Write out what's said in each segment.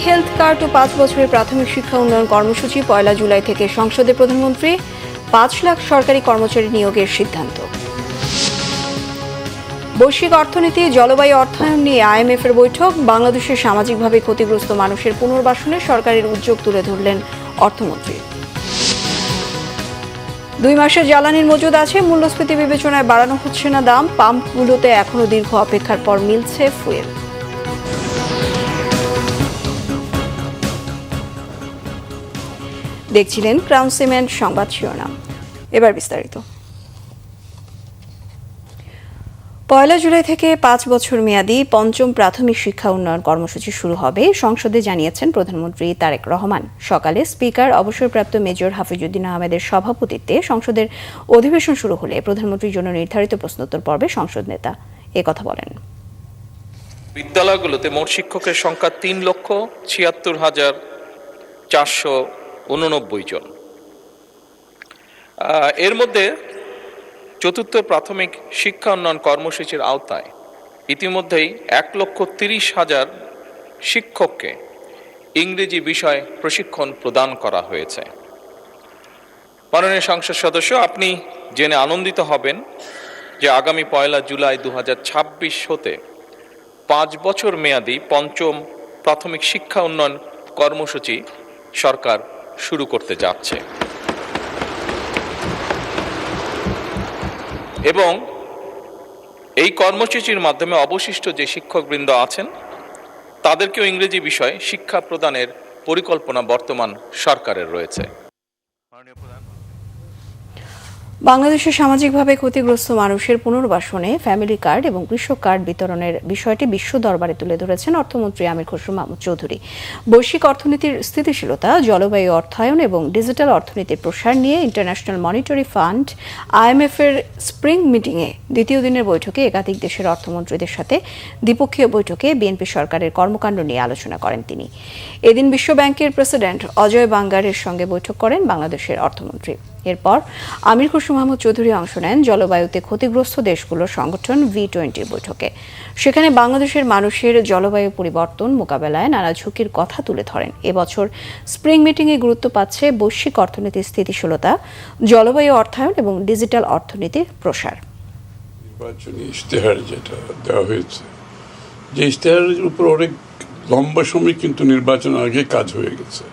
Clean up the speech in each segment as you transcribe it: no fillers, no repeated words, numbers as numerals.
Health card ও 5 বছরের প্রাথমিক শিক্ষা উন্নয়ন কর্মসূচি 1 জুলাই থেকে সংসদে প্রধানমন্ত্রী 5 লাখ সরকারি কর্মচারী নিয়োগের সিদ্ধান্ত। বৈশ্বিক অর্থনীতি, জলবায়ু অর্থায়ন নিয়ে IMF এর বৈঠক। বাংলাদেশের সামাজিকভাবে ক্ষতিগ্রস্ত মানুষের পুনর্বাসনে সরকারের উদ্যোগ তুলে ধরলেন অর্থমন্ত্রী। 2 মাসের জ্বালানির মজুদ আছে, মূল্যস্ফীতি বিবেচনায় বাড়ানো হচ্ছে না দাম। পাম্পগুলোতে এখনো দীর্ঘ অপেক্ষার পর মিলছে ফুয়েল। দেখছিলেন ক্রাউন সিমেন্ট সংবাদ শিরোনাম। এবার বিস্তারিত। 1 জুলাই থেকে 5 বছর মেয়াদী পঞ্চম প্রাথমিক শিক্ষা উন্নয়ন কর্মসূচি শুরু হবে, সংসদে জানিয়েছেন প্রধানমন্ত্রী তারেক রহমান। সকালে স্পিকার অবসরপ্রাপ্ত মেজর হাফিজউদ্দিন আহমেদের সভাপতিত্বে সংসদের অধিবেশন শুরু হলে প্রধানমন্ত্রীর জন্য নির্ধারিত প্রশ্নোত্তর পর্বে সংসদ নেতা কথা বলেন। বিদ্যালয়গুলোতে মোট শিক্ষকের সংখ্যা 3,76,489 জন। এর মধ্যে চতুর্থ প্রাথমিক শিক্ষা উন্নয়ন কর্মসূচির আওতায় ইতিমধ্যেই 1,30,000 শিক্ষককে ইংরেজি বিষয়ে প্রশিক্ষণ প্রদান করা হয়েছে। মাননীয় সংসদ সদস্য, আপনি জেনে আনন্দিত হবেন যে আগামী 1 জুলাই 2026 হতে 5 বছর মেয়াদী পঞ্চম প্রাথমিক শিক্ষা উন্নয়ন কর্মসূচি সরকার শুরু করতে যাচ্ছে এবং এই কর্মসূচির মাধ্যমে অবশিষ্ট যে শিক্ষকবৃন্দ আছেন তাদেরকেও ইংরেজি বিষয়ে শিক্ষা প্রদানের পরিকল্পনা বর্তমান সরকারের রয়েছে। বাংলাদেশের সামাজিকভাবে ক্ষতিগ্রস্ত মানুষের পুনর্বাসনে ফ্যামিলি কার্ড এবং কৃষক কার্ড বিতরণের বিষয়টি বিশ্ব দরবারে তুলে ধরেছেন অর্থমন্ত্রী আমির খসরু মাহমুদ চৌধুরী। বৈশ্বিক অর্থনীতির স্থিতিশীলতা, জলবায়ু অর্থায়ন এবং ডিজিটাল অর্থনীতির প্রসার নিয়ে ইন্টারন্যাশনাল মনিটারি ফান্ড IMF এর স্প্রিং মিটিংয়ে দ্বিতীয় দিনের বৈঠকে একাধিক দেশের অর্থমন্ত্রীদের সাথে দ্বিপক্ষীয় বৈঠকে বিএনপি সরকারের কর্মকাণ্ড নিয়ে আলোচনা করেন তিনি। এদিন বিশ্ব ব্যাংকের প্রেসিডেন্ট অজয় বাঙ্গারের সঙ্গে বৈঠক করেন বাংলাদেশের অর্থমন্ত্রী। এরপর আমির খসরু মাহমুদ চৌধুরী অংশ নেন জলবায়ুতে ক্ষতিগ্রস্ত দেশগুলোর সংগঠন V20 বৈঠকে। সেখানে বাংলাদেশের মানুষের জলবায়ু পরিবর্তন মোকাবেলায় নানা ঝুঁকির কথা তুলে ধরেন। এবছর স্প্রিং মিটিংয়ে গুরুত্ব পাচ্ছে বৈশ্বিক অর্থনীতির স্থিতিশীলতা, জলবায়ু অর্থায়ন এবং ডিজিটাল অর্থনীতির প্রসার। নির্বাচনী ইশতেহার যেটা দেওয়া হয়েছে, যে ইশতেহারের উপর অনেক লম্বা সময় কিন্তু নির্বাচন আগে কাজ হয়ে গেছে,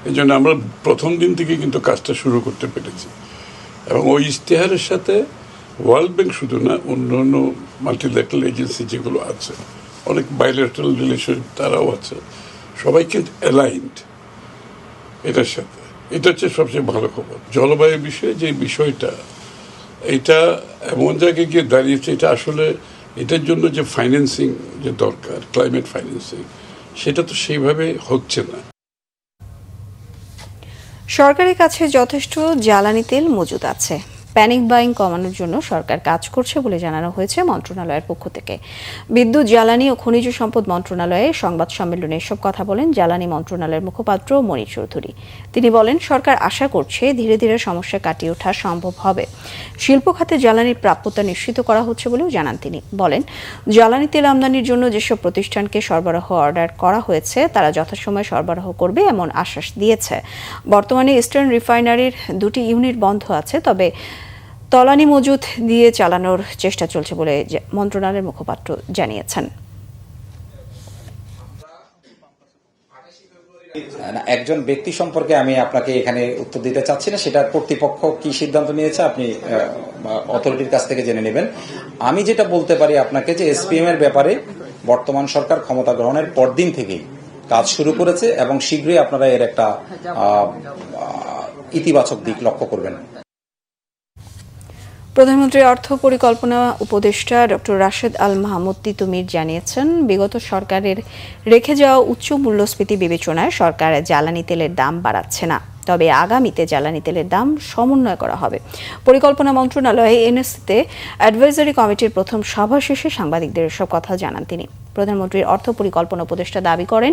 এই জন্য আমরা প্রথম দিন থেকে কিন্তু কাজটা শুরু করতে পেরেছি এবং ওই ইশতেহারের সাথে ওয়ার্ল্ড ব্যাংক শুধু না, অন্যান্য মাল্টিল্যাটারাল এজেন্সি যেগুলো আছে, অনেক বাইলেটারাল রিলেশন তারাও আছে, সবাই কিন্তু অ্যালাইন্ড এটার সাথে। এটা হচ্ছে সবচেয়ে ভালো খবর। জলবায়ু বিষয়ে যে বিষয়টা, এটা এমন জায়গায় গিয়ে দাঁড়িয়েছে, এটা আসলে এটার জন্য যে ফাইন্যান্সিং যে দরকার, ক্লাইমেট ফাইন্যান্সিং, সেটা তো সেইভাবে হচ্ছে না। সরকারের কাছে যথেষ্ট জ্বালানি তেল মজুদ আছে। প্যানিক বাইং কমানোর জন্য সরকার কাজ করছে বলে জানানো হয়েছে মন্ত্রণালয়ের পক্ষ থেকে। বিদ্যুৎ, জ্বালানি ও খনিজ সম্পদ মন্ত্রণালয়ে সংবাদ সম্মেলনে এসব কথা বলেন জ্বালানি মন্ত্রণালয়ের মুখপাত্র মনির চৌধুরী। তিনি বলেন, সরকার আশা করছে ধীরে ধীরে সমস্যা কাটিয়ে ওঠা সম্ভব হবে। শিল্প খাতে জ্বালানির প্রাপ্যতা নিশ্চিত করা হচ্ছে বলেও জানান তিনি। বলেন, জ্বালানি তেল আমদানির জন্য যেসব প্রতিষ্ঠানকে সরবরাহ অর্ডার করা হয়েছে তারা যথাসময়ে সরবরাহ করবে এমন আশ্বাস দিয়েছে। বর্তমানে ইস্টার্ন রিফাইনারির 2টি ইউনিট বন্ধ আছে, তবে তলানি মজুদ দিয়ে চালানোর চেষ্টা চলছে বলে মন্ত্রণালয়ের মুখপাত্র জানিয়েছেন। একজন ব্যক্তি সম্পর্কে আমি আপনাকে এখানে উত্তর দিতে চাচ্ছি না, সেটা কর্তৃপক্ষ কি সিদ্ধান্ত নিয়েছে আপনি অথরিটির কাছ থেকে জেনে নেবেন। আমি যেটা বলতে পারি আপনাকে যে SPM এর ব্যাপারে বর্তমান সরকার ক্ষমতা গ্রহণের পরদিন থেকেই কাজ শুরু করেছে এবং শীঘ্রই আপনারা এর একটা ইতিবাচক দিক লক্ষ্য করবেন। প্রধানমন্ত্রীর অর্থ পরিকল্পনা উপদেষ্টা ডক্টর রাশেদ আল মাহমুদ তিতুমির জানিয়েছেন, বিগত সরকারের রেখে যাওয়া উচ্চ মূল্যস্ফীতি বিবেচনায় সরকার জ্বালানি তেলের দাম বাড়াচ্ছে না, তবে আগামীতে জ্বালানি তেলের দাম সমন্বয় করা হবে। পরিকল্পনা মন্ত্রণালয়ে NSC-তে অ্যাডভাইজারি কমিটির প্রথম সভা শেষে সাংবাদিকদের এসব কথা জানান তিনি। প্রধানমন্ত্রীর অর্থ পরিকল্পনা উপদেষ্টা দাবি করেন,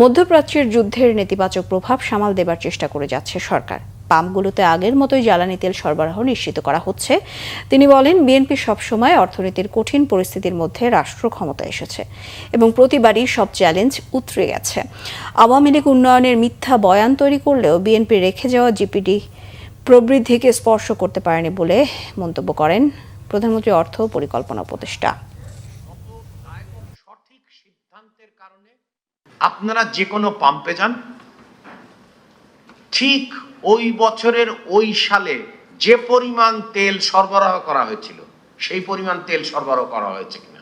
মধ্যপ্রাচ্যের যুদ্ধের নেতিবাচক প্রভাব সামাল দেবার চেষ্টা করে যাচ্ছে সরকার। পাম্পগুলোতে আগের মতোই জ্বালানি তেল সরবরাহ নিশ্চিত করা হচ্ছে। তিনি বলেন, বিএনপি সবসময় অর্থনীতির কঠিন পরিস্থিতির মধ্যে রাষ্ট্র ক্ষমতা এসেছে এবং প্রতিবারই সব চ্যালেঞ্জ উতরে গেছে। আওয়ামী লীগ উন্নয়নের মিথ্যা বয়ান তৈরি করলেও বিএনপি রেখে যাওয়া জিপিডি প্রবৃদ্ধিকে স্পর্শ করতে পারেনি বলে মন্তব্য করেন প্রধানমন্ত্রী অর্থ পরিকল্পনা উপদেষ্টা। সঠিক সিদ্ধান্তের কারণে আপনারা যে কোনো পাম্পে যান, ঠিক ওই বছরের ওই সালে যে পরিমাণ তেল সরবরাহ করা হয়েছিল সেই পরিমাণ তেল সরবরাহ করা হয়েছে কিনা,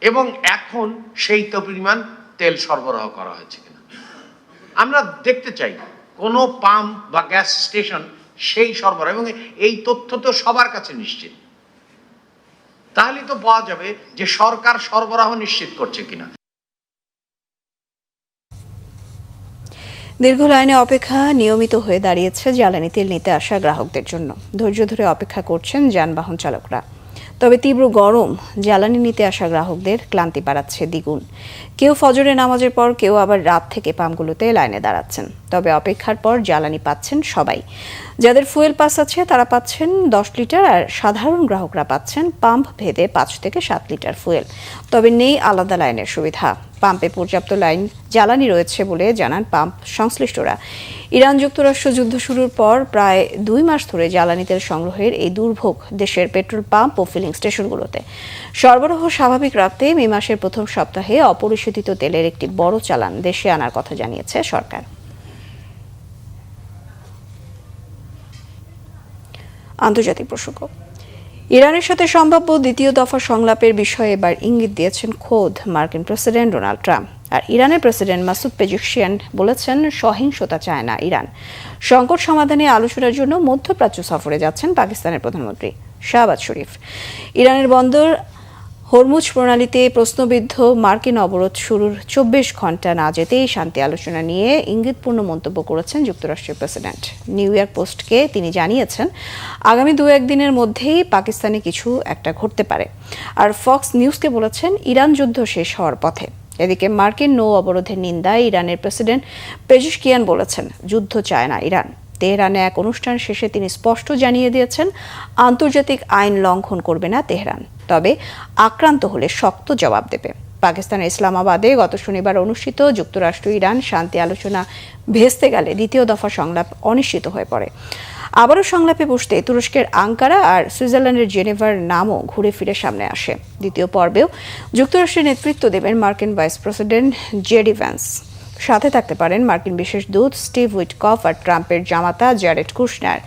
এবং এখন সেই পরিমাণ তেল সরবরাহ করা হয়েছে কিনা আমরা দেখতে চাই। কোন পাম্প বা গ্যাস স্টেশন সেই সরবরাহ, এবং এই তথ্য তো সবার কাছে নিশ্চিত, তাহলে তো পাওয়া যাবে যে সরকার সরবরাহ নিশ্চিত করছে কিনা। দীর্ঘ লাইনে অপেক্ষা নিয়মিত হয়ে দাঁড়িয়েছে জ্বালানি তেল নিতে আসা গ্রাহকদের জন্য। ধৈর্য ধরে অপেক্ষা করছেন যানবাহন চালকরা। তবে তীব্র গরম জ্বালানি নিতে আসা গ্রাহকদের ক্লান্তি বাড়াচ্ছে দ্বিগুণ। কেউ ফজরে নামাজের পর, কেউ আবার রাত থেকে পাম্পগুলোতে লাইনে দাঁড়াচ্ছেন। তবে অপেক্ষার পর জ্বালানি পাচ্ছেন সবাই। যাদের ফুয়েল পাস আছে তারা পাচ্ছেন 10 লিটার, আর সাধারণ গ্রাহকরা পাচ্ছেন পাম্প ভেদে 5 থেকে 7 লিটার ফুয়েল। তবে নেই আলাদা লাইনের সুবিধা। পাম্পে পর্যাপ্ত লাইন জ্বালানি রয়েছে বলে জানান পাম্প সংশ্লিষ্টরা। ইরান যুক্তরাষ্ট্র যুদ্ধ শুরুর পর প্রায় 2 মাস ধরে জ্বালানি তেল সংগ্রহের এই দুর্ভোগ দেশের পেট্রোল পাম্প ও ফিলিং স্টেশনগুলোতে। সরবরাহ স্বাভাবিক রাখতে মে মাসের প্রথম সপ্তাহে অপরিশোধিত তেলের একটি বড় চালান দেশে আনার কথা জানিয়েছে সরকার। আন্তর্জাতিক প্রসঙ্গ। ইরানের সাথে সম্ভাব্য দ্বিতীয় দফা সংলাপের বিষয়ে এবার ইঙ্গিত দিয়েছেন খোদ মার্কিন প্রেসিডেন্ট ডোনাল্ড ট্রাম্প। আর ইরানের প্রেসিডেন্ট মাসুদ পেজেশকিয়ান বলেছেন, সহিংসতা চায় না ইরান। সংকট সমাধানে আলোচনার জন্য মধ্যপ্রাচ্য সফরে যাচ্ছেন পাকিস্তানের প্রধানমন্ত্রী শাহবাজ শরীফ। ইরানের বন্দর হরমুজ প্রণালীতে প্রশ্নবিদ্ধ মার্কিন অবরোধ শুরুর 24 ঘন্টা না যেতেই শান্তি আলোচনা নিয়ে ইঙ্গিতপূর্ণ মন্তব্য করেছেন যুক্তরাষ্ট্রের প্রেসিডেন্ট। নিউ ইয়র্ক পোস্টকে তিনি জানিয়েছেন, আগামী 2-1 দিনের মধ্যেই পাকিস্তানে কিছু একটা ঘটতে পারে। আর ফক্স নিউজকে বলেছেন, ইরান যুদ্ধ শেষ হওয়ার পথে। এদিকে মার্কিন নৌ অবরোধের নিন্দায় ইরানের প্রেসিডেন্ট পেজেশকিয়ান বলেছেন, যুদ্ধ চায় না ইরান। তেহরানে এক অনুষ্ঠান শেষে তিনি স্পষ্ট জানিয়ে দিয়েছেন, আন্তর্জাতিক আইন লঙ্ঘন করবে না তেহরান, তবে আক্রান্ত হলে শক্ত জবাব দেবে। পাকিস্তানের ইসলামাবাদে গত শনিবার অনুষ্ঠিত যুক্তরাষ্ট্র ইরান শান্তি আলোচনা ভেস্তে গেলে দ্বিতীয় দফা সংলাপ অনিশ্চিত হয়ে পড়ে। আবারও সংলাপে বসতে তুরস্কের আঙ্কারা আর সুইজারল্যান্ডের জেনেভার নামও ঘুরে ফিরে সামনে আসে। দ্বিতীয় পর্বেও যুক্তরাষ্ট্রের নেতৃত্ব দেবেন মার্কিন ভাইস প্রেসিডেন্ট জেডি ভ্যান্স। সাথে থাকতে পারেন মার্কিন বিশেষ দূত স্টিভ উইটকফ আর ট্রাম্পের জামাতা জ্যারেড কুশনার।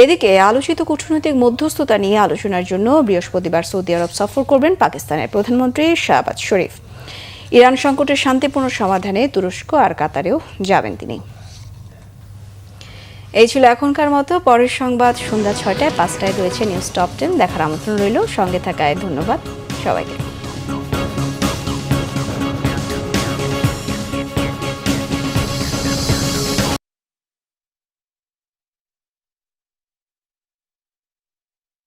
এদিকে আলোচিত কূটনৈতিক মধ্যস্থতা নিয়ে আলোচনার জন্য বৃহস্পতিবার সৌদি আরব সফর করবেন পাকিস্তানের প্রধানমন্ত্রী শাহবাজ শরীফ। ইরান সংকটের শান্তিপূর্ণ সমাধানে তুরস্ক আর কাতারেও যাবেন তিনি। এই ছিল এখনকার মতো। পরের সংবাদ সন্ধ্যা 6টায়, 5টায় রয়েছে নিউজ টপ 10 দেখার আমন্ত্রণ রইল। সঙ্গে থাকায় ধন্যবাদ সবাইকে।